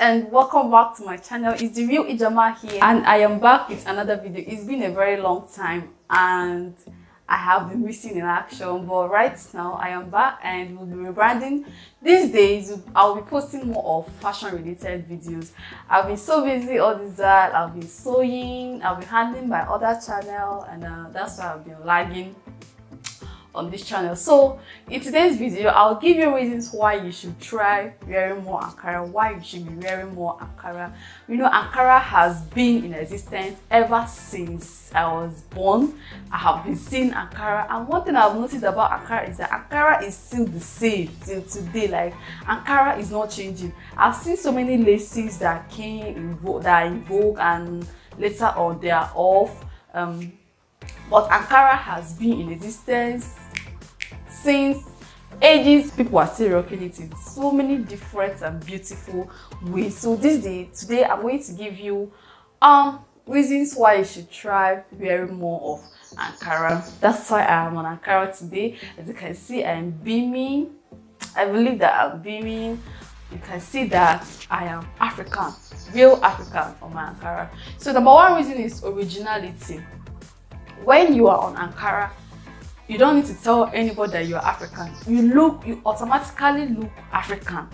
and welcome back to my channel. It's the real Ijoma here, and I am back with another video. It's been a very long time and I have been missing in action, but right now I am back and we'll be rebranding. These days I'll be posting more of fashion related videos. I've been so busy all this that I've been sewing, I've been handling my other channel, and that's why I've been lagging on this channel. So in today's video I'll give you reasons why you should try wearing more Ankara, why you should be wearing more Ankara. You know, Ankara has been in existence ever since I was born. I have been seeing Ankara, and one thing I've noticed about Ankara is that Ankara is still the same till today. Like, Ankara is not changing. I've seen so many laces that came in vogue, that are in vogue, and later on they are off. But Ankara has been in existence since ages. People are still rocking it in so many different and beautiful ways. So today I'm going to give you reasons why you should try wearing more of Ankara. That's why I am on Ankara today. As you can see, I'm beaming. I believe that I'm beaming. You can see that I am African, real African on my Ankara. So number one reason is originality. When you are on Ankara, you don't need to tell anybody that you are African. You automatically look African.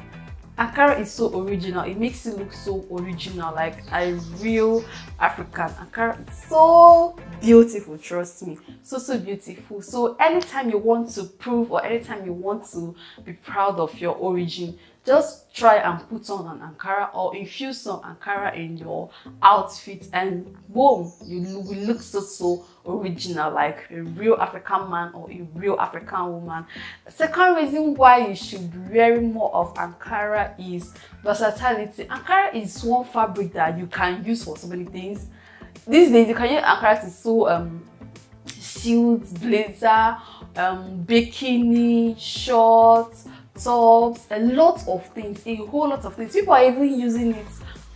Ankara is so original. It makes you look so original, like a real African. Ankara is so beautiful, trust me. So beautiful. So anytime you want to prove, or anytime you want to be proud of your origin, just try and put on an Ankara or infuse some Ankara in your outfit, and boom, you will look so original, like a real African man or a real African woman. Second reason why you should be wearing more of Ankara is versatility. Ankara is one fabric that you can use for so many things. These days you can use Ankara to sew suits, blazer, bikini, shorts, tops, a lot of things, a whole lot of things. People are even using it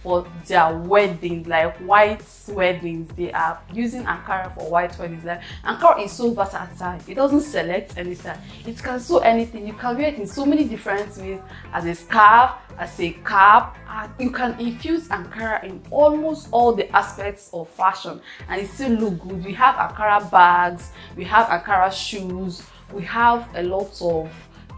for their weddings, like white weddings. They are using Ankara for white weddings. Like, Ankara is so versatile. It doesn't select anything. It can sew anything. You can wear it in so many different ways, as a scarf, as a cap. You can infuse Ankara in almost all the aspects of fashion and it still look good. We have Ankara bags, we have Ankara shoes, we have a lot of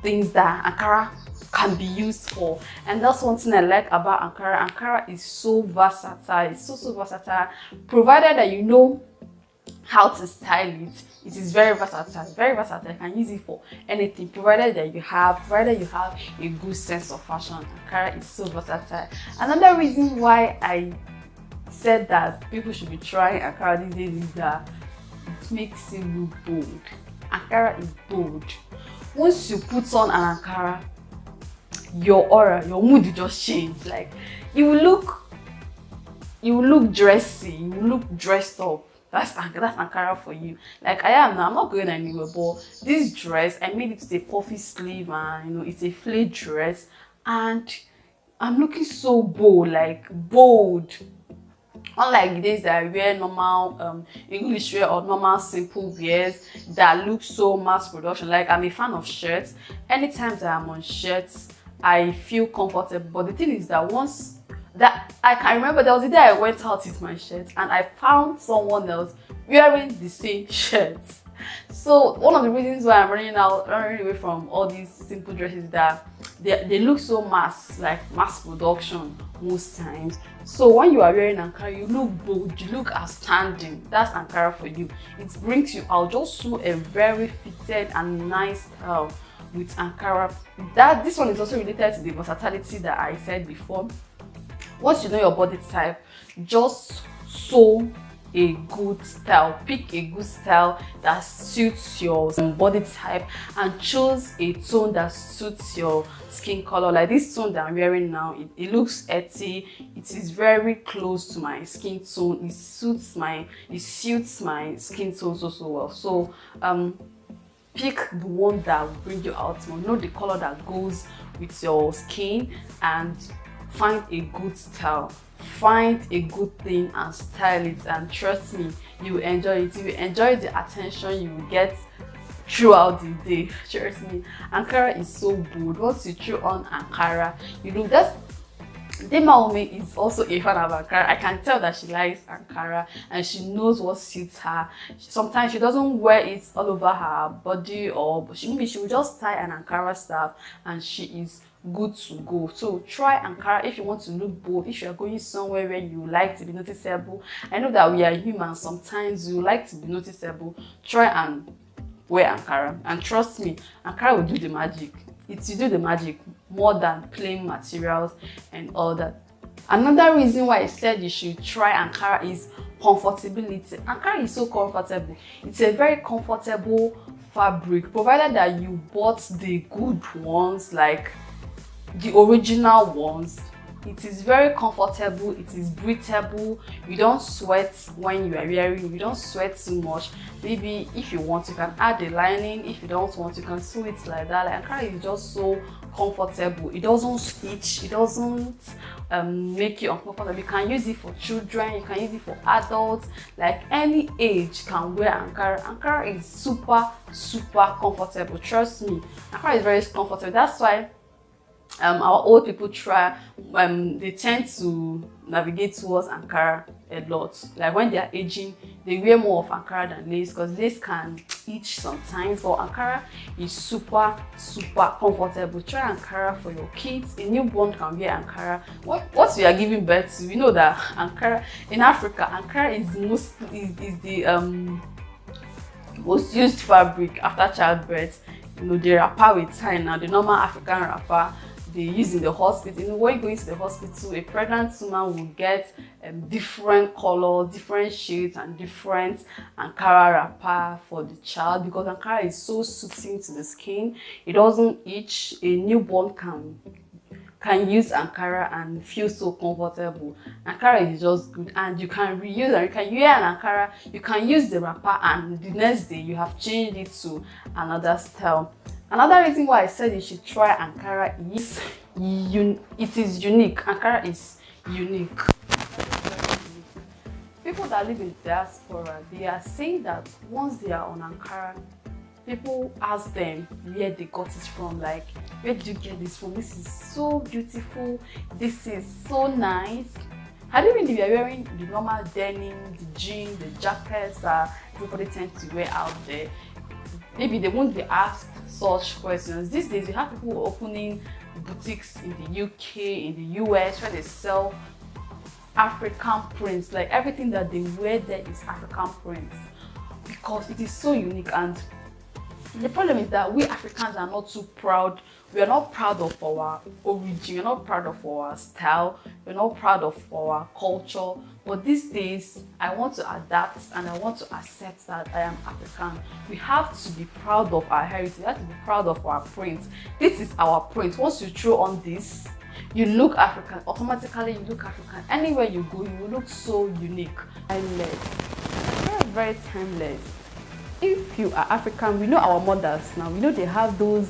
things that Ankara can be used for, and that's one thing I like about Ankara. Ankara is so versatile. It's so versatile, provided that you know how to style it. It is very versatile, very versatile. You can use it for anything, provided you have a good sense of fashion. Ankara is so versatile. Another reason why I said that people should be trying Ankara these days is that it makes you look bold. Ankara is bold. Once you put on an Ankara, your aura, your mood will just change. Like, you will look dressy, you will look dressed up. That's Ankara for you. Like I am now, I'm not going anywhere, but this dress, I made it with a puffy sleeve, and you know, it's a flared dress, and I'm looking so bold, like bold. Unlike days that I wear normal English wear or normal simple wears that look so mass production. Like, I'm a fan of shirts. Anytime that I'm on shirts, I feel comfortable. But the thing is that once that I can remember, there was a day I went out with my shirt and I found someone else wearing the same shirt. So one of the reasons why I'm running away from all these simple dresses is that they look so mass production most times. So when you are wearing Ankara, you look bold, you look outstanding. That's Ankara for you. It brings you out. Just so a very fitted and nice style with Ankara. This one is also related to the versatility that I said before. Once you know your body type, just sew a good style. Pick a good style that suits your body type and choose a tone that suits your skin color. Like this tone that I'm wearing now, it looks earthy. It is very close to my skin tone. It suits my skin tone so well. So pick the one that will bring you out more. Know the color that goes with your skin and find a good style. Find a good thing and style it, and trust me, you will enjoy it. You will enjoy the attention you will get throughout the day. Trust me, Ankara is so bold. Once you throw on Ankara, you look, Dema Ome is also a fan of Ankara. I can tell that she likes Ankara and she knows what suits her. Sometimes she doesn't wear it all over her body, or maybe she will just tie an Ankara scarf and she is good to go. So try Ankara if you want to look bold, if you are going somewhere where you like to be noticeable. I know that we are humans, sometimes you like to be noticeable. Try and wear Ankara, and trust me, Ankara will do the magic. It will do the magic more than plain materials and all that. Another reason why I said you should try Ankara is comfortability. Ankara is so comfortable. It's a very comfortable fabric, provided that you bought the good ones, like the original ones. It is very comfortable, it is breathable, you don't sweat when you are wearing, you don't sweat too much. Maybe if you want, you can add the lining. If you don't want, you can sew it like that. Like, Ankara is just so comfortable. It doesn't itch, it doesn't make you uncomfortable. You can use it for children, you can use it for adults, like any age can wear Ankara. Ankara is super comfortable, trust me. Ankara is very comfortable. That's why our old people they tend to navigate towards Ankara a lot. Like when they are aging, they wear more of Ankara than lace, because lace can itch sometimes, but Ankara is super comfortable. Try Ankara for your kids. A newborn can wear Ankara. What we are giving birth to, we know that Ankara in Africa, Ankara is the most used fabric after childbirth. You know, the wrapper with tie now, the normal African wrapper they use in the hospital. You know, when you go into the hospital, a pregnant woman will get different colors, different shades, and different Ankara wrapper for the child, because Ankara is so soothing to the skin. It doesn't itch. A newborn can use Ankara and feel so comfortable. Ankara is just good, and you can reuse, and you can wear an Ankara, you can use the wrapper, and the next day you have changed it to another style. Another reason why I said you should try Ankara is it is unique. Ankara is unique. People that live in diaspora, they are saying that once they are on Ankara, people ask them where they got it from. Like, where did you get this from? This is so beautiful. This is so nice. I don't mean if you're wearing the normal denim, the jeans, the jackets that everybody tends to wear out there, maybe they won't be asked such questions. These days, you have people opening boutiques in the UK, in the US, where they sell African prints. Like, everything that they wear there is African prints, because it is so unique. And the problem is that we Africans are not too proud. We are not proud of our origin, we're not proud of our style, we're not proud of our culture. But these days, I want to adapt and I want to accept that I am African. We have to be proud of our heritage, we have to be proud of our print. This is our print. Once you throw on this, you look African. Automatically, you look African. Anywhere you go, you will look so unique. Timeless. Very, very timeless. If you are African, we know our mothers now. We know they have those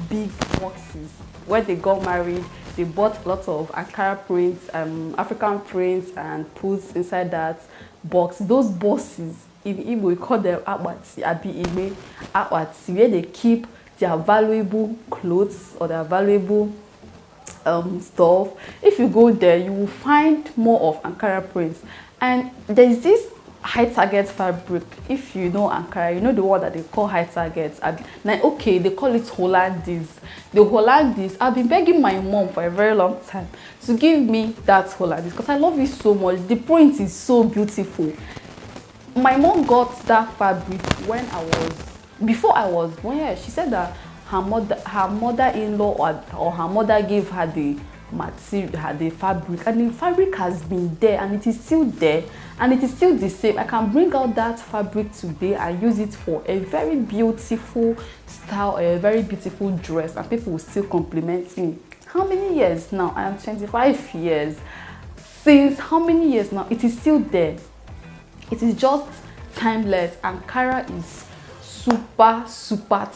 big boxes where they got married. They bought lots of Ankara prints, African prints, and put inside that box. Those boxes, in Igbo, we call them akwati, abi akwati, where they keep their valuable clothes or their valuable stuff. If you go there, you will find more of Ankara prints. And there is this high target fabric. If you know Ankara, you know the one that they call high target. Now, okay, they call it Hollandese. The Hollandese, I've been begging my mom for a very long time to give me that Hollandese, because I love it so much. The print is so beautiful. My mom got that fabric when before I was born. Yeah, she said that her mother-in-law or her mother gave her the material, the fabric, and the fabric has been there, and it is still there, and it is still the same. I can bring out that fabric today and use it for a very beautiful style, a very beautiful dress, and people will still compliment me. How many years now? I am 25 years. Since how many years now? It is still there. It is just timeless. Ankara is super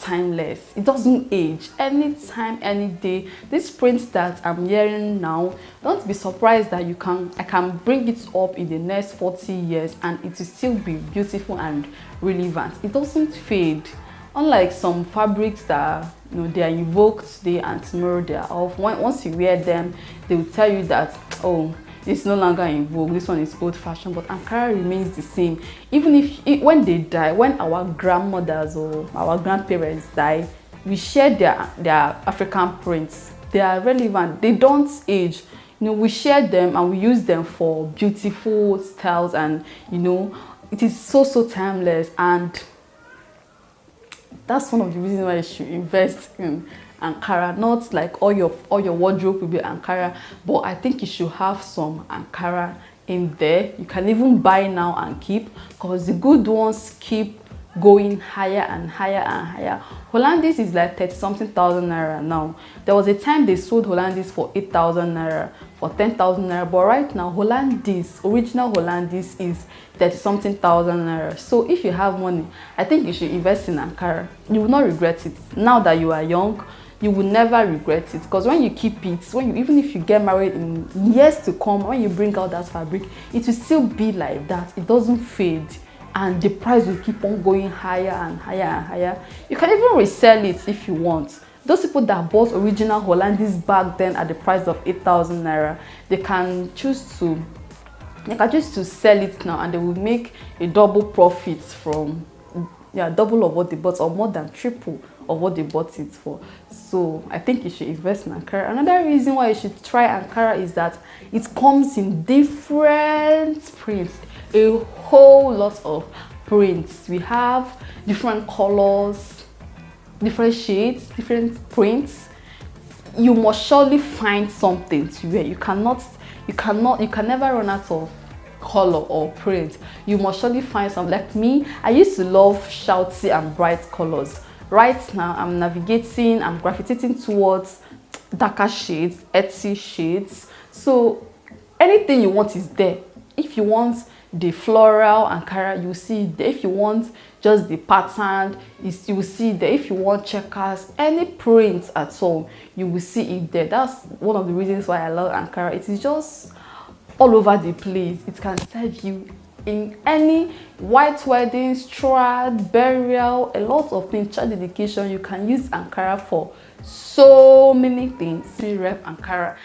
timeless. It doesn't age. Anytime, any day. This print that I'm wearing now, don't be surprised that I can bring it up in the next 40 years and it will still be beautiful and relevant. It doesn't fade. Unlike some fabrics that they are in vogue today and tomorrow they are off. Once you wear them, they will tell you that, oh, it's no longer in vogue, this one is old fashioned. But Ankara remains the same. Even if when they die, when our grandmothers or our grandparents die, we share their African prints. They are relevant, they don't age. We share them and we use them for beautiful styles, and it is so timeless. And that's one of the reasons why you should invest in Ankara. Not like all your wardrobe will be Ankara, but I think you should have some Ankara in there. You can even buy now and keep, because the good ones keep going higher and higher and higher. Hollandis is like 30-something thousand naira now. There was a time they sold Hollandis for 8,000 naira, for 10,000 naira, but right now Hollandis, original Hollandis, is 30-something thousand naira. So if you have money, I think you should invest in Ankara. You will not regret it. Now that you are young, you will never regret it, because when you keep it, even if you get married in years to come, when you bring out that fabric, it will still be like that. It doesn't fade, and the price will keep on going higher and higher and higher. You can even resell it if you want. Those people that bought original Hollandis back then at the price of 8,000 naira, they can choose to sell it now, and they will make a double profit from double of what they bought, or more than triple of what they bought it for. So I think you should invest in Ankara. Another reason why you should try Ankara is that it comes in different prints, a whole lot of prints. We have different colors, different shades, different prints. You must surely find something to wear. You can never run out of color or print. You must surely find some. Like me, I used to love shouty and bright colors. Right now I'm gravitating towards darker shades, earthy shades. So anything you want is there. If you want the floral Ankara, you will see it there. If you want just the pattern, you will see it there. If you want checkers, any prints at all, you will see it there. That's one of the reasons why I love Ankara. It is just all over the place. It can serve you in any white wedding, strad, burial, a lot of things, child dedication. You can use Ankara for so many things. We rep Ankara.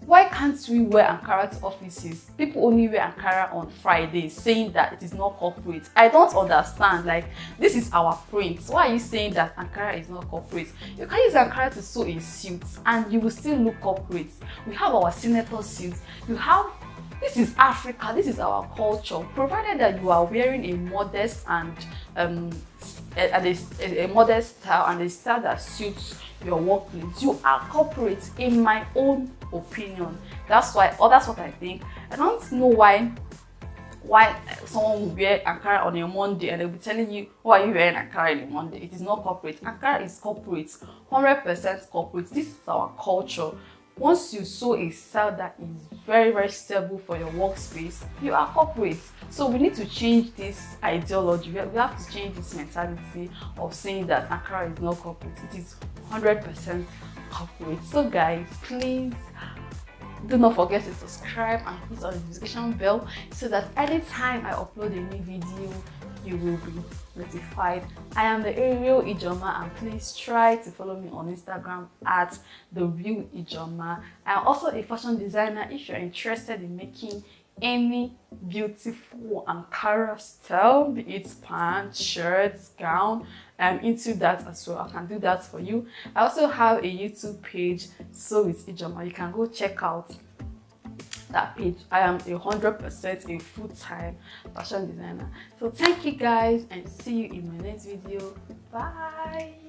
Why can't we wear Ankara to offices? People only wear Ankara on Fridays, saying that it is not corporate. I don't understand. Like, this is our print. Why are you saying that Ankara is not corporate? You can use Ankara to sew a suit and you will still look corporate. We have our senator suits. This is Africa, this is our culture. Provided that you are wearing a modest and a modest style, and a style that suits your workplace, you are corporate, in my own opinion. That's what I think. I don't know why someone will wear Ankara on a Monday and they'll be telling you, why are you wearing Ankara on a Monday? It is not corporate. Ankara is corporate, 100% corporate. This is our culture. Once you sew a style that is very stable for your workspace, you are corporate. So we need to change this ideology. We have to change this mentality of saying that Ankara is not corporate. It is 100% corporate. So guys, please do not forget to subscribe and click on the notification bell so that anytime I upload a new video, you will be notified. I am the Real Ijoma, and please try to follow me on Instagram at The Real Ijoma. I am also a fashion designer. If you're interested in making any beautiful Ankara style, be it pants, shirts, gown, I'm into that as well. I can do that for you. I also have a YouTube page, Sew with Ijoma. You can go check out that page. I am 100% a full-time fashion designer. So thank you guys, and see you in my next video. Bye.